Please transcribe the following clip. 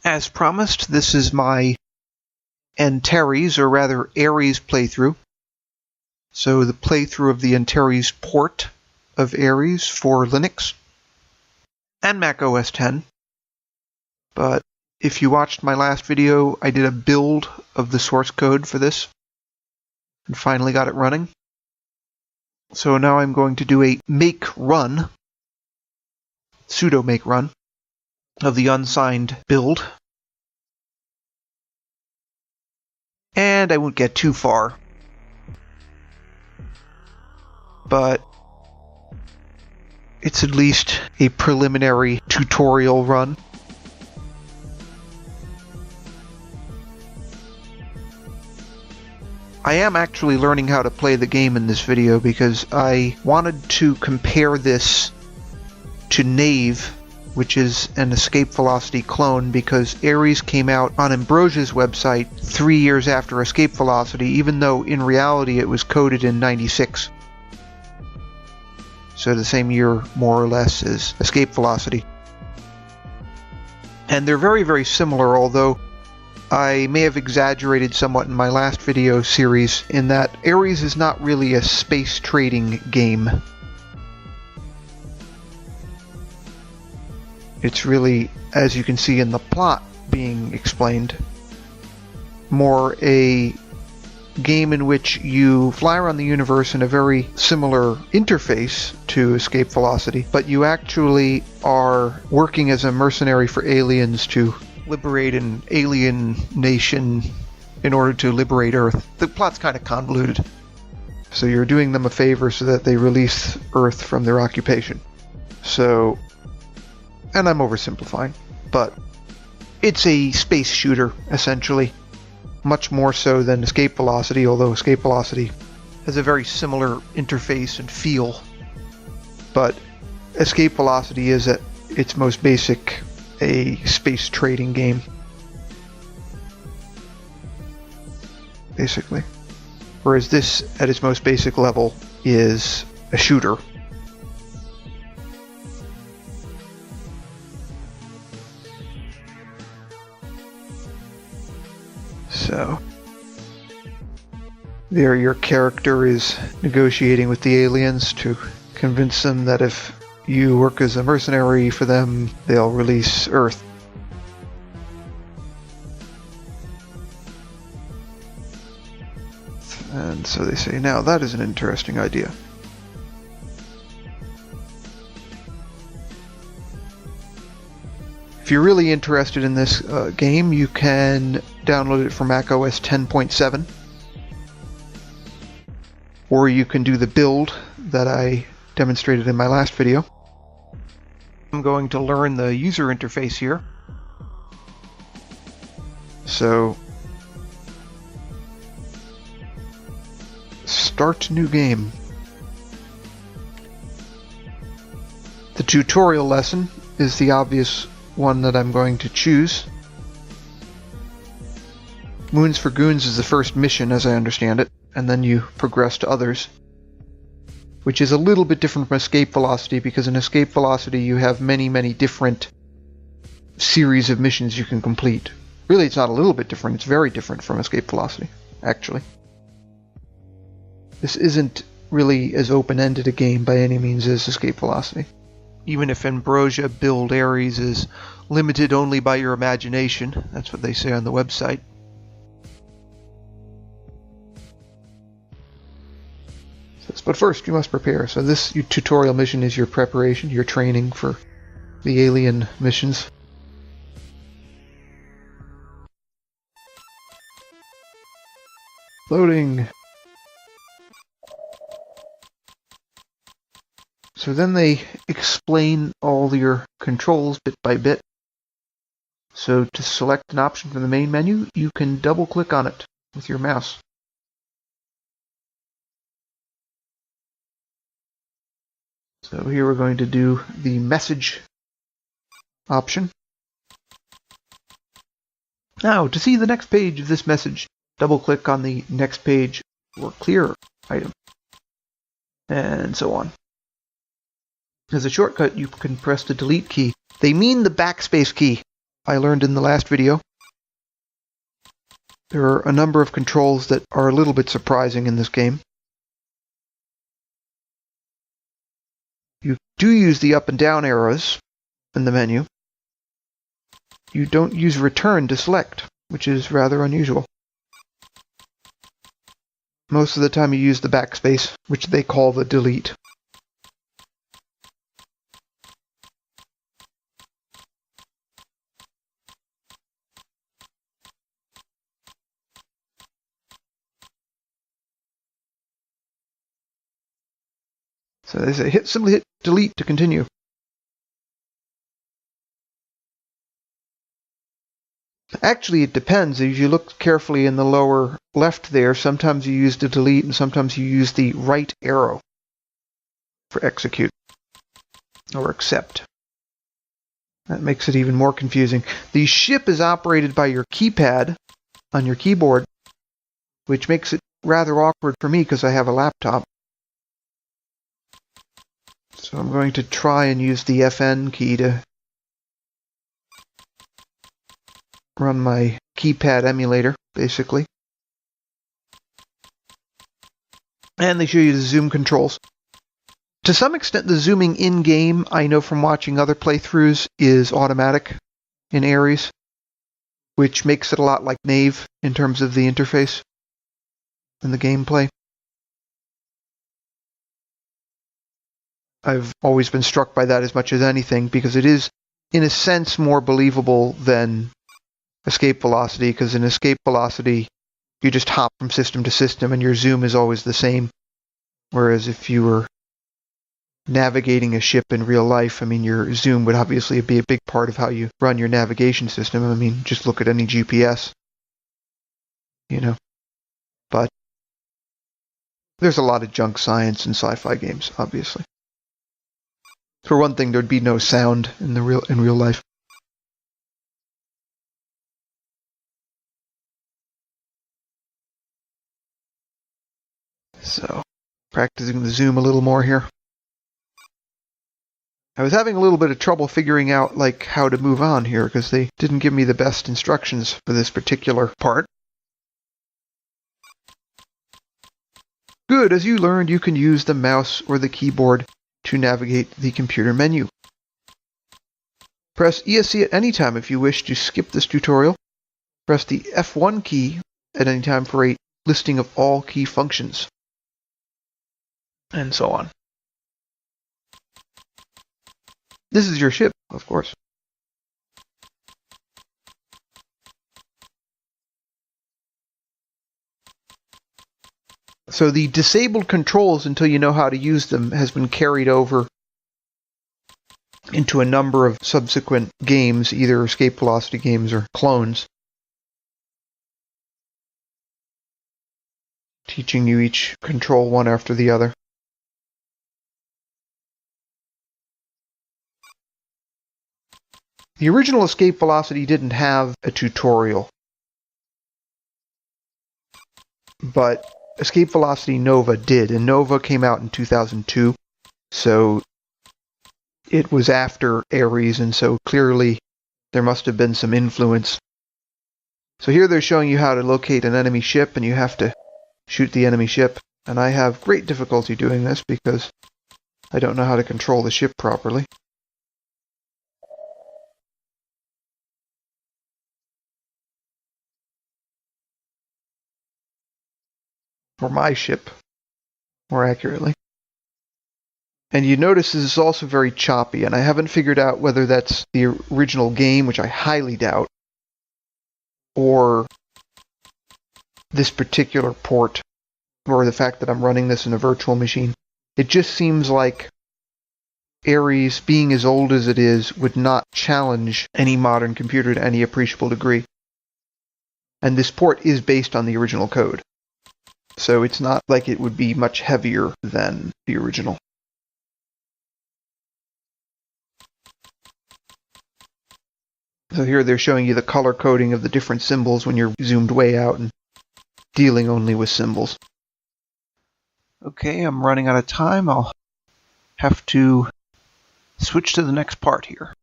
As promised, this is my Antares, or rather Ares playthrough. So the playthrough of the Antares port of Ares for Linux and Mac OS X. But if you watched my last video, I did a build of the source code for this and finally got it running. So now I'm going to do a make run, sudo make run, of the unsigned build. And I won't get too far. But it's at least a preliminary tutorial run. I am actually learning how to play the game in this video because I wanted to compare this to Nave, which is an Escape Velocity clone, because Ares came out on Ambrosia's website 3 years after Escape Velocity, even though in reality it was coded in '96. So the same year, more or less, as Escape Velocity. And they're very, very similar, although I may have exaggerated somewhat in my last video series in that Ares is not really a space trading game. It's really, as you can see in the plot being explained, more a game in which you fly around the universe in a very similar interface to Escape Velocity, but you actually are working as a mercenary for aliens to liberate an alien nation in order to liberate Earth. The plot's kind of convoluted. So you're doing them a favor so that they release Earth from their occupation. So, and I'm oversimplifying, but it's a space shooter, essentially. Much more so than Escape Velocity, although Escape Velocity has a very similar interface and feel. But Escape Velocity is at its most basic a space trading game, basically. Whereas this, at its most basic level, is a shooter. So, there your character is negotiating with the aliens to convince them that if you work as a mercenary for them, they'll release Earth. And so they say, now that is an interesting idea. If you're really interested in this game, you can download it for Mac OS 10.7. Or you can do the build that I demonstrated in my last video. I'm going to learn the user interface here. So, start new game. The tutorial lesson is the obvious one that I'm going to choose. Moons for Goons is the first mission, as I understand it, and then you progress to others, which is a little bit different from Escape Velocity, because in Escape Velocity you have many, many different series of missions you can complete. Really, it's not a little bit different, it's very different from Escape Velocity, actually. This isn't really as open-ended a game by any means as Escape Velocity. Even if Ambrosia Build Ares is limited only by your imagination, that's what they say on the website. But first, you must prepare. So this tutorial mission is your preparation, your training for the alien missions. Loading. So then they explain all your controls bit by bit. So to select an option from the main menu, you can double-click on it with your mouse. So here we're going to do the message option. Now, to see the next page of this message, double-click on the next page or clear item, and so on. As a shortcut, you can press the delete key. They mean the backspace key. I learned in the last video. There are a number of controls that are a little bit surprising in this game. You do use the up and down arrows in the menu. You don't use return to select, which is rather unusual. Most of the time you use the backspace, which they call the delete. So they say simply hit delete to continue. Actually, it depends. If you look carefully in the lower left there, sometimes you use the delete and sometimes you use the right arrow for execute or accept. That makes it even more confusing. The ship is operated by your keypad on your keyboard, which makes it rather awkward for me because I have a laptop. So I'm going to try and use the FN key to run my keypad emulator, basically. And they show you the zoom controls. To some extent, the zooming in-game, I know from watching other playthroughs, is automatic in Ares, which makes it a lot like Nave in terms of the interface and the gameplay. I've always been struck by that as much as anything, because it is, in a sense, more believable than escape velocity, because in escape velocity, you just hop from system to system and your zoom is always the same. Whereas if you were navigating a ship in real life, I mean, your zoom would obviously be a big part of how you run your navigation system. I mean, just look at any GPS, you know. But there's a lot of junk science in sci-fi games, obviously. For one thing, there'd be no sound in real life. So, practicing the zoom a little more here. I was having a little bit of trouble figuring out how to move on here because they didn't give me the best instructions for this particular part. Good, as you learned, you can use the mouse or the keyboard to navigate the computer menu. Press ESC at any time if you wish to skip this tutorial. Press the F1 key at any time for a listing of all key functions. And so on. This is your ship, of course. So the disabled controls until you know how to use them has been carried over into a number of subsequent games, either escape velocity games or clones, teaching you each control one after the other. The original escape velocity didn't have a tutorial, but Escape Velocity Nova did, and Nova came out in 2002, so it was after Ares, and so clearly there must have been some influence. So here they're showing you how to locate an enemy ship, and you have to shoot the enemy ship, and I have great difficulty doing this because I don't know how to control the ship properly. Or my ship, more accurately. And you notice this is also very choppy, and I haven't figured out whether that's the original game, which I highly doubt, or this particular port, or the fact that I'm running this in a virtual machine. It just seems like Ares, being as old as it is, would not challenge any modern computer to any appreciable degree. And this port is based on the original code. So it's not like it would be much heavier than the original. So here they're showing you the color coding of the different symbols when you're zoomed way out and dealing only with symbols. Okay, I'm running out of time. I'll have to switch to the next part here.